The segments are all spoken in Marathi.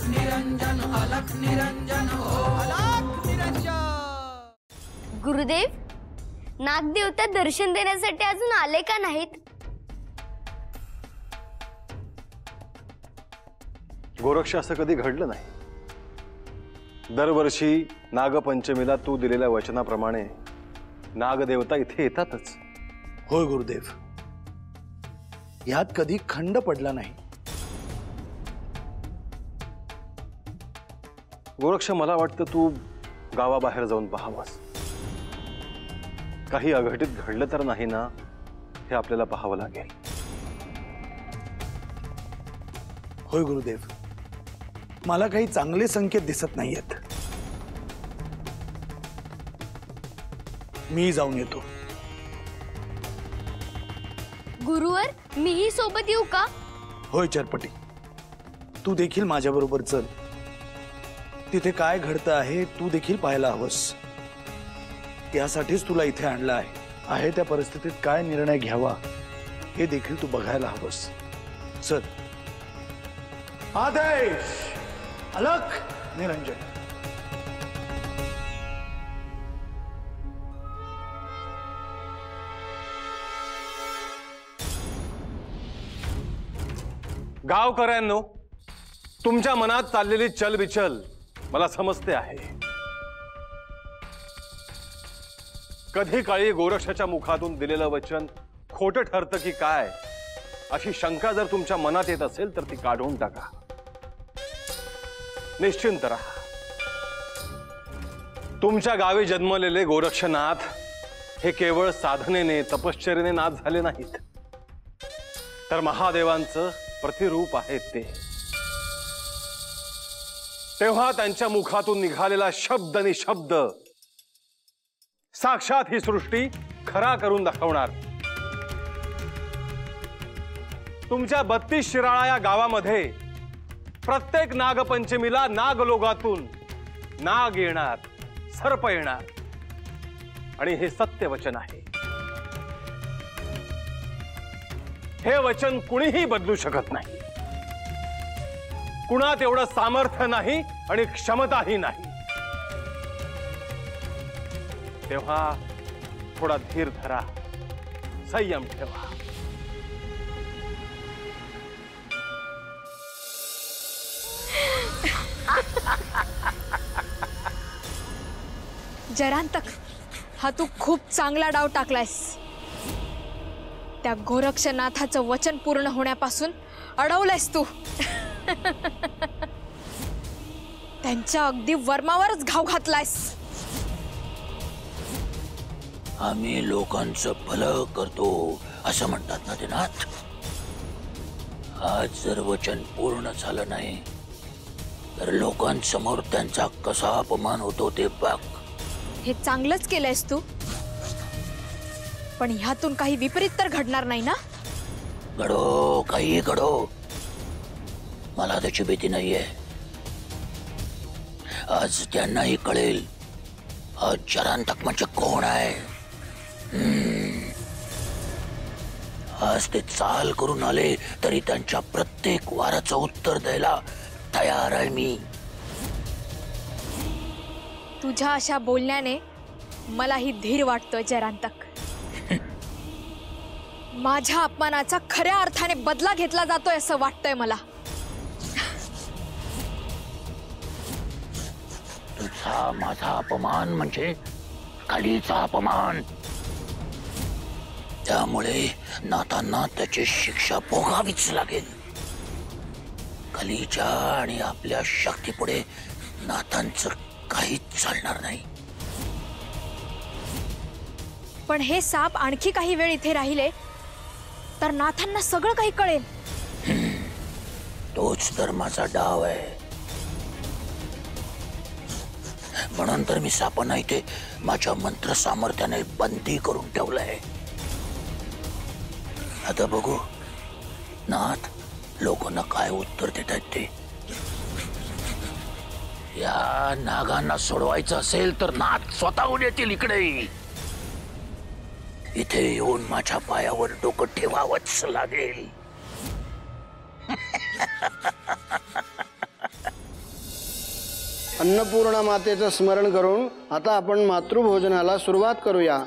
निरंजन अलख निरंजन हो अलख निरंजन। गुरुदेव, नागदेवता दर्शन देण्यासाठी अजून आले का नाहीत? गोरक्ष, असं कधी घडलं नाही। दरवर्षी नागपंचमीला तू दिलेल्या वचनाप्रमाणे नागदेवता इथे येतातच। होय गुरुदेव, यात कधी खंड पडला नाही। गोरक्ष, मला वाटतं तू गावाबाहेर जाऊन पाहावास। काही अघटित घडलं तर नाही ना, हे आपल्याला पाहावं लागेल। होय गुरुदेव, मला काही चांगले संकेत दिसत नाहीयेत। मी जाऊन येतो। गुरुवर, मीही सोबत येऊ का? होय चरपटी, तू देखील माझ्याबरोबर चल। तिथे काय घडतं आहे तू देखील पाहायला हवंस। त्यासाठीच तुला इथे आणलं आहे। त्या परिस्थितीत काय निर्णय घ्यावा हे देखील तू बघायला हवंस। चल। आदेश अलख निरंजन। गावकऱ्यांनो, तुमच्या मनात चाललेली चलबिचल मला समजते आहे। कधी काळी गोरक्षाच्या मुखातून दिलेलं वचन खोटं ठरतं की काय, अशी शंका जर तुमच्या मनात येत असेल तर ती काढून टाका। निश्चिंत राहा। तुमच्या गावी जन्मलेले गोरक्षनाथ हे केवळ साधनेने, तपश्चर्येने नाथ झाले नाहीत, तर महादेवांचं प्रतिरूप आहेत ते। तेव्हा त्यांच्या मुखातून निघालेला शब्द आणि शब्द साक्षात ही सृष्टी खरा करून दाखवणार। तुमच्या 32 शिराळा या गावामध्ये प्रत्येक नागपंचमीला नागलोगातून नाग येणार, सर्प येणार, आणि हे सत्य वचन आहे। हे वचन कुणीही बदलू शकत नाही। कुणात एवढं सामर्थ्य नाही आणि क्षमताही नाही। तेव्हा थोडा धीर धरा, संयम ठेवा। जरांतक, हा तू खूप चांगला डाव टाकलायस। त्या गोरक्षनाथाचं वचन पूर्ण होण्यापासून अडवलंयस तू। त्यांच्या अगदी वर्मावरच घाव घातलायस। आम्ही लोकांचं भलं करतो असं म्हणतात ना ते नाथ। आज जर वचन पूर्ण झालं नाही तर लोकांसमोर त्यांचा कसा अपमान होतो ते बघ। हे चांगलंच केलंयस तू, पण ह्यातून काही विपरीत तर घडणार नाही ना? घडो, काही घडो, मला त्याची भीती नाहीये। आज त्यांनाही कळेल आज जरांतक म्हणजे कोण आहे। आज ते चाल करून आले तरी त्यांच्या प्रत्येक वाराचं उत्तर द्यायला तयार आहे मी। तुझ्या अशा बोलण्याने मलाही धीर वाटतोय जरांतक। माझ्या अपमानाचा खऱ्या अर्थाने बदला घेतला जातोय असं वाटतंय मला। तुझा माझा अपमान म्हणजे कलीचा अपमान। त्यामुळे नाथांना त्याची शिक्षा भोगावीच लागेल। कलीच्या आणि आपल्या शक्तीपुढे नाथांचं काहीच चालणार नाही। पण हे साप आणखी काही वेळ इथे राहिले तर नाथांना सगळं काही कळेल। तोच तर माझा डाव आहे। म्हणून तर मी सापांना इथे माझ्या मंत्र सामर्थ्याने बंदी करून ठेवलंय। आता बघू नाथ लोकांना काय उत्तर देत आहेत ते। या नागांना सोडवायचं असेल तर नाथ स्वतःहून येतील इकडे। इथे येऊन माझ्या पायावर डोकं ठेवावंच लागेल। अन्नपूर्णा मातेचं स्मरण करून आता आपण मातृभोजनाला सुरुवात करूया।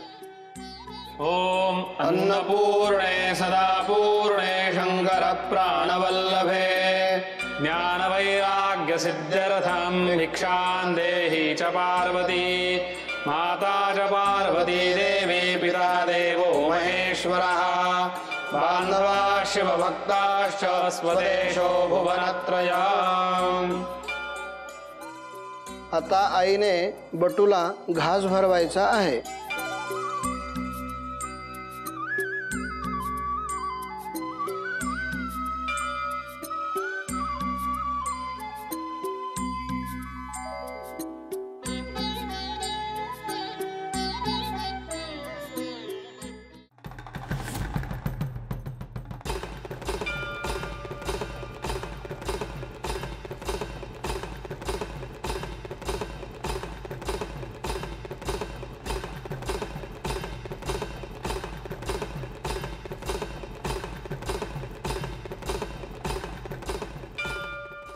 ओम अन्नपूर्णे सदा पूर्णे शंकर प्राणवल्लभे ज्ञानवैराग्य सिद्ध्यर्थं भिक्षां देहि च पार्वती माता च पार्वती देवी पिता देवो महेश्वरः बान्धवा शिवभक्ताश्च स्वदेशो भुवनत्रयम्। आता आईने बटूला घास भरवायचा आहे।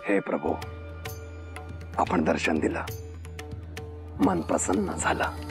हे प्रभू, आपण दर्शन दिलं, मन प्रसन्न झालं।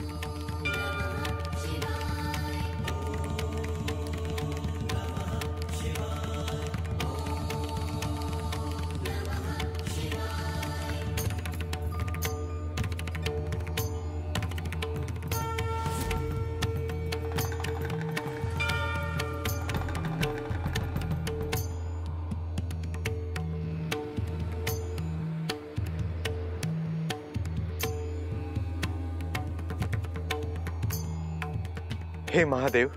हे महादेव,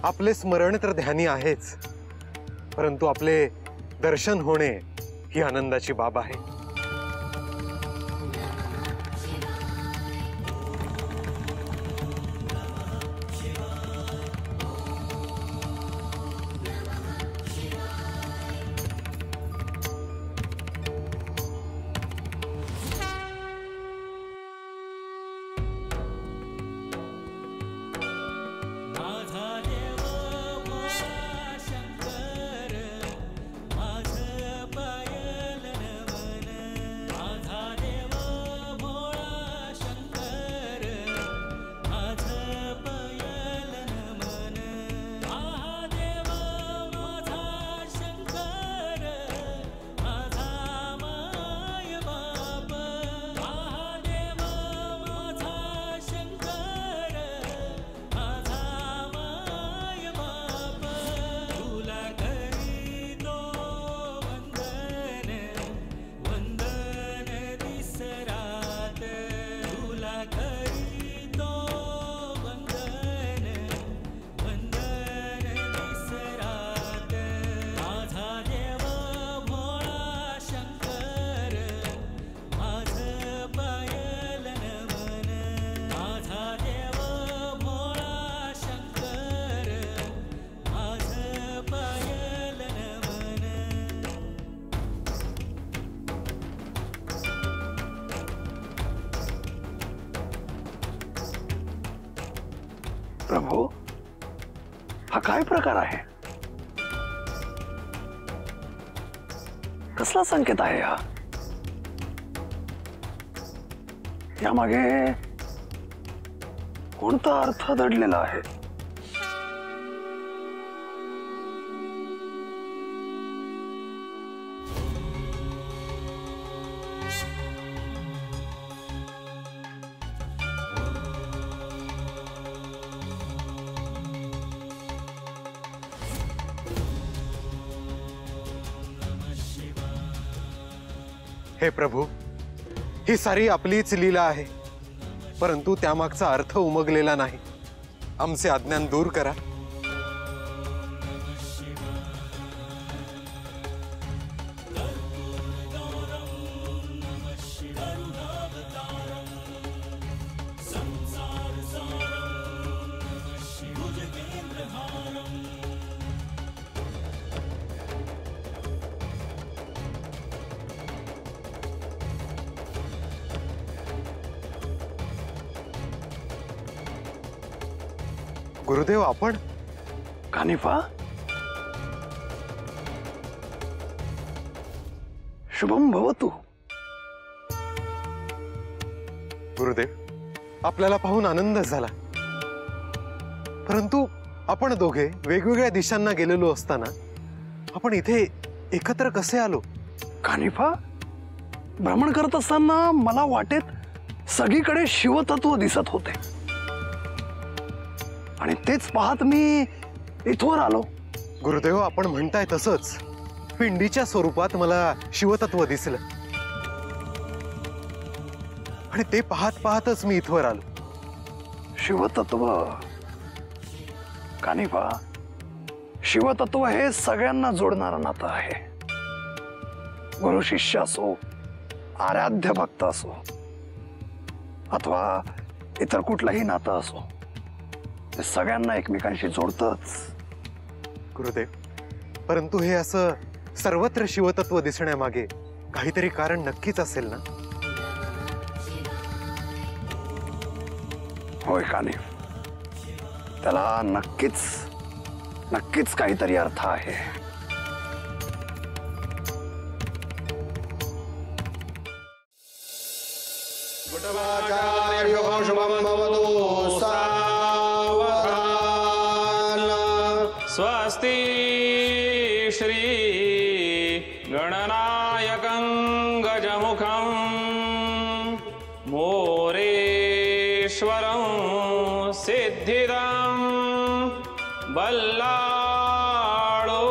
आपले स्मरण तर ध्यानी आहेच, परंतु आपले दर्शन होणे ही आनंदाची बाब आहे। प्रभू, हा काय प्रकार आहे? कसला संकेत आहे हा? यामागे कोणता अर्थ दडलेला आहे? हे प्रभू, ही सारी आपलीच लीला आहे, परंतु त्यामागचा अर्थ उमगलेला नाही। आमचे अज्ञान दूर करा। गुरुदेव, आपण कानिफा, शुभम भवतु। गुरुदेव, आपल्याला पाहून आनंद झाला, परंतु आपण दोघे वेगवेगळ्या दिशांना गेलेलो असताना आपण इथे एकत्र कसे आलो? कानिफा, भ्रमण करत असताना मला वाटेत सगळीकडे शिवतत्व दिसत होते आणि तेच पाहत मी इथवर आलो. गुरुदेव, आपण म्हणताय तसंच पिंडीच्या स्वरूपात मला शिवतत्व दिसलं आणि ते पाहत पाहतच मी इथवर आलो. शिवतत्व कानिफा, शिवतत्व हे सगळ्यांना जोडणारं नातं आहे. गुरु शिष्य असो, आराध्य भक्त असो अथवा इतर कुठलंही नातं असो, ते सगळ्यांना एकमेकांशी जोडतच. गुरुदेव, परंतु हे असं सर्वत्र शिवतत्व दिसण्यामागे काहीतरी कारण नक्कीच असेल ना? होय कानिफ, त्याला नक्कीच नक्कीच काहीतरी अर्थ आहे. शुभम भवतु. सावधान. स्वस्ति श्री गणनायकं गजमुखं मोरेश्वरं सिद्धिदं बल्लाळो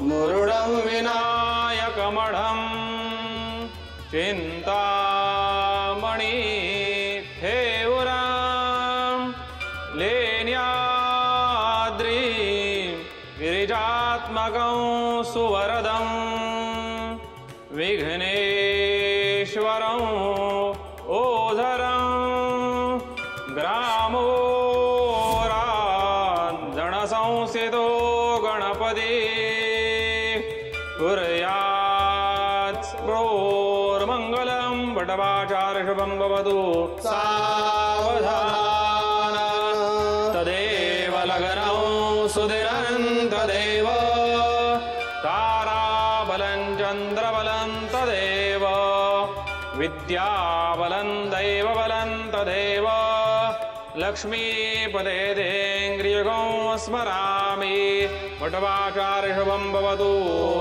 मुरुडं विनायकमढं चिन्तामणि थेवुरं लेण्याद्रि गिरिजात्मकं सुवरदं विघ्नेश्वरं ओधरं ग्रामोराञ्जनसंस्थितो गणपति कुर्यात् प्रोर्मङ्गलं वटवाचार्यशुभं भवतु. सावधान. तदेव लग्नं सुदिनं तदेव ताराबलं चन्द्रबलं तदेव विद्याबलं दैवबलं तदेव लक्ष्मीपदे देङ्ग्रियुगं स्मरामि. वटवाचार्यशुभं भवतु.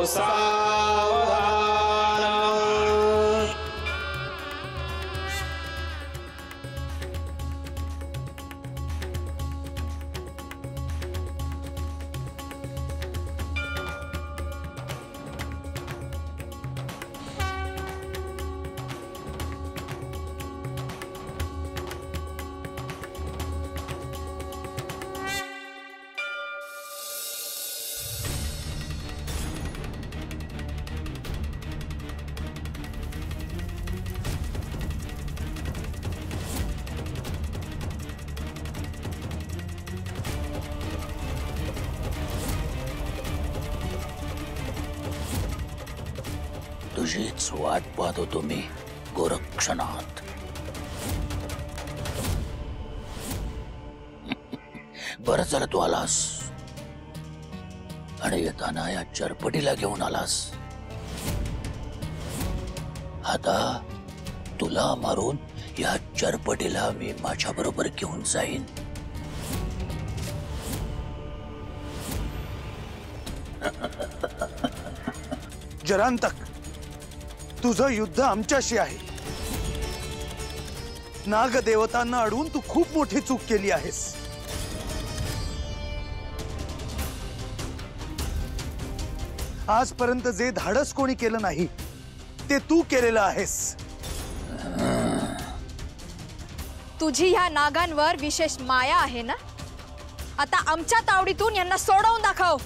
सावधान. तुझीच वाट पाहत होतो मी गोरक्षनाथ. बरं झालं तू आलास आणि येताना या चरपटीला घेऊन आलास. आता तुला मारून या चरपटीला मी माझ्या बरोबर घेऊन जाईन. जरांतक, तुझं युद्ध आमच्याशी आहे. नागदेवतांना अडवून तू खूप मोठी चूक केली आहेस. आजपर्यंत जे धाडस कोणी केलं नाही ते तू केलेलं आहेस. तुझी ह्या नागांवर विशेष माया आहे ना? आता आमच्या तावडीतून यांना सोडवून दाखव.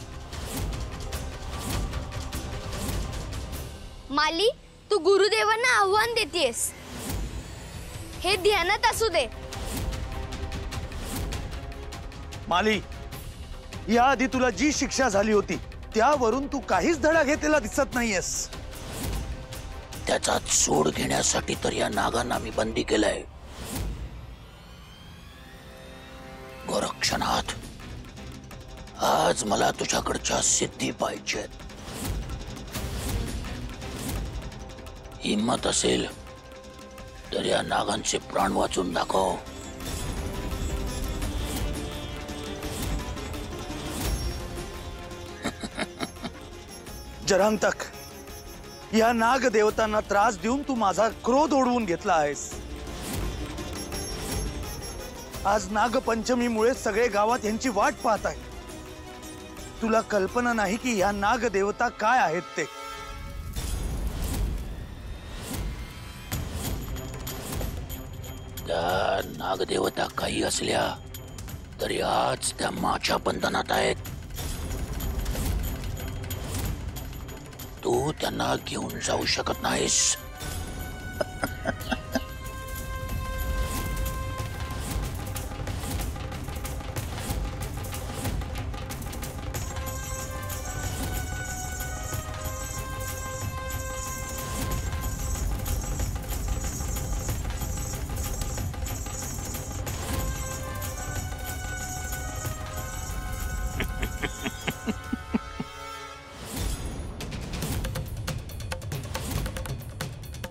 माली, तू गुरुदेवांना आव्हान देतेस, हे ध्यानात असू दे. माली, याआधी तुला जी शिक्षा झाली होती त्यावरून तू काहीच धडा घेतलेला दिसत नाहीयेस. त्याचा सूड घेण्यासाठी तर या नागांना मी बंदी केलंय. गोरक्षनाथ, आज मला तुझ्याकडच्या सिद्धी पाहिजेत. हिम्मत असेल तर या नागांचे प्राण वाचून दाखव. जरांतक, या नाग देवतांना त्रास देऊन तू माझा क्रोध ओढवून घेतला आहेस. आज नागपंचमीमुळे सगळे गावात यांची वाट पाहत आहे. तुला कल्पना नाही की या नाग देवता काय आहेत ते. त्या नागदेवता काही असल्या तरी आज त्या माझ्या बंधनात आहेत. तू त्यांना घेऊन जाऊ शकत नाहीस.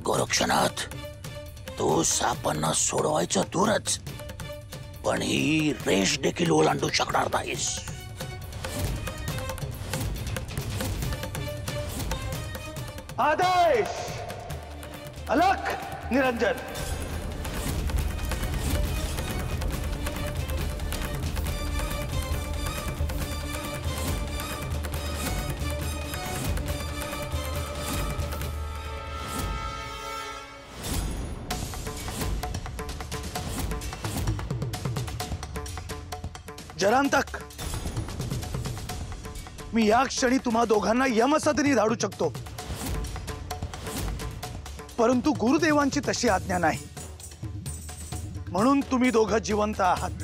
गोरक्षनाथ, तू सापांना सोडवायचं दूरच, पण ही रेष देखील ओलांडू शकणार नाहीस. आदेश! अलख निरंजन! जरांतक, मी या क्षणी तुम्हा दोघांना यमसदनी धाडू शकतो, परंतु गुरुदेवांची तशी आज्ञा नाही. म्हणून तुम्ही दोघं जिवंत आहात.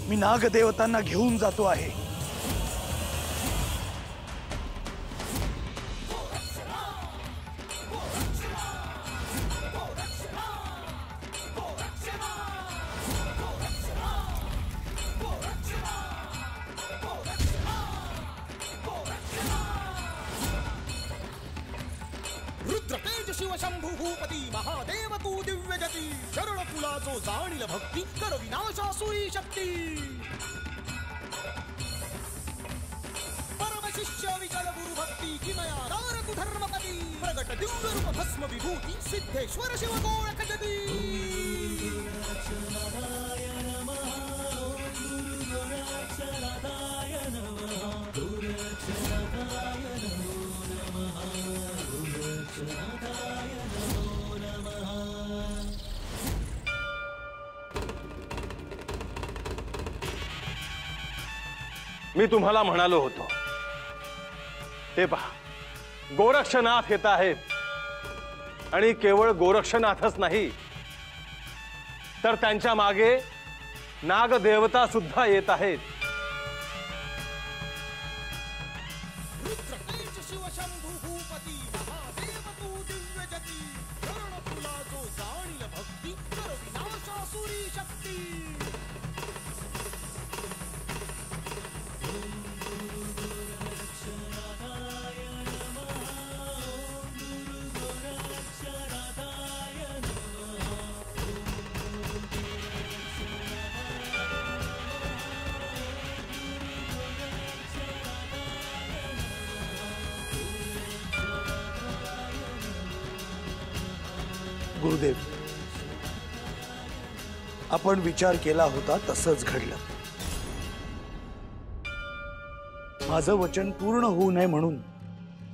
मी नागदेवतांना घेऊन जातो आहे. शिव शंभू भूपती महादेव तू दिव्य गती शरण तुला जो जाणील भक्ती कर विनाशासुरी शक्ती परम शिष्य विचल गुरु भक्ती किमया दार तू धर्मपती प्रगट दिव्य रूप भस्म विभूती सिद्धेश्वर शिव गोरख जती मी तुम्हाला म्हणालो होतो, हे पहा, गोरक्षनाथ येत आहेत. आणि केवळ गोरक्षनाथच नाही, तर त्यांच्या मागे नागदेवता सुद्धा येत आहेत. गुरुदेव, आपण विचार केला होता तसंच घडलं. माझं वचन पूर्ण होऊ नये म्हणून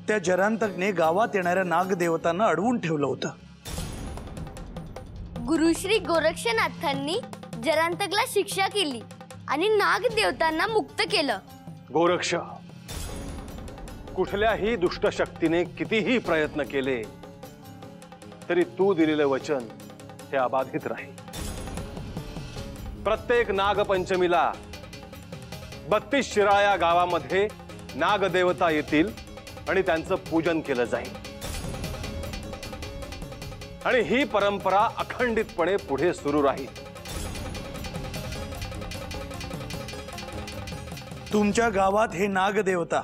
त्या जरांतकने गावात येणाऱ्या नागदेवतांना अडवून ठेवलं होतं. गुरुश्री गोरक्षनाथांनी जरांतकला शिक्षा केली आणि नागदेवतांना मुक्त केलं. गोरक्ष, कुठल्याही दुष्ट शक्तीने कितीही प्रयत्न केले तरी तू दिलेलं वचन हे अबाधित राहील. प्रत्येक नागपंचमीला 32 शिराळ्या गावामध्ये नागदेवता येतील आणि त्यांचं पूजन केलं जाईल. आणि ही परंपरा अखंडितपणे पुढे सुरू राहील. तुमच्या गावात हे नागदेवता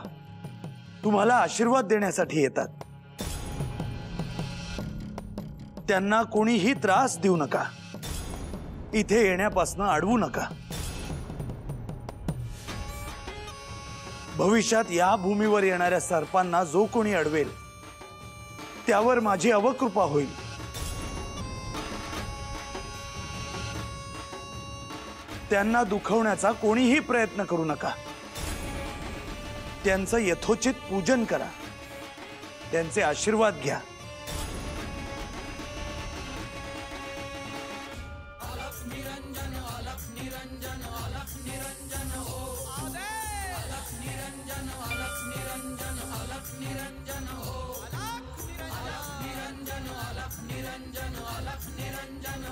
तुम्हाला आशीर्वाद देण्यासाठी येतात. त्यांना कोणीही त्रास देऊ नका, इथे येण्यापासून अडवू नका. भविष्यात या भूमीवर येणाऱ्या सर्पांना जो कोणी अडवेल त्यावर माझी अवकृपा होईल. त्यांना दुखवण्याचा कोणीही प्रयत्न करू नका. त्यांचं यथोचित पूजन करा, त्यांचे आशीर्वाद घ्या. निरंजन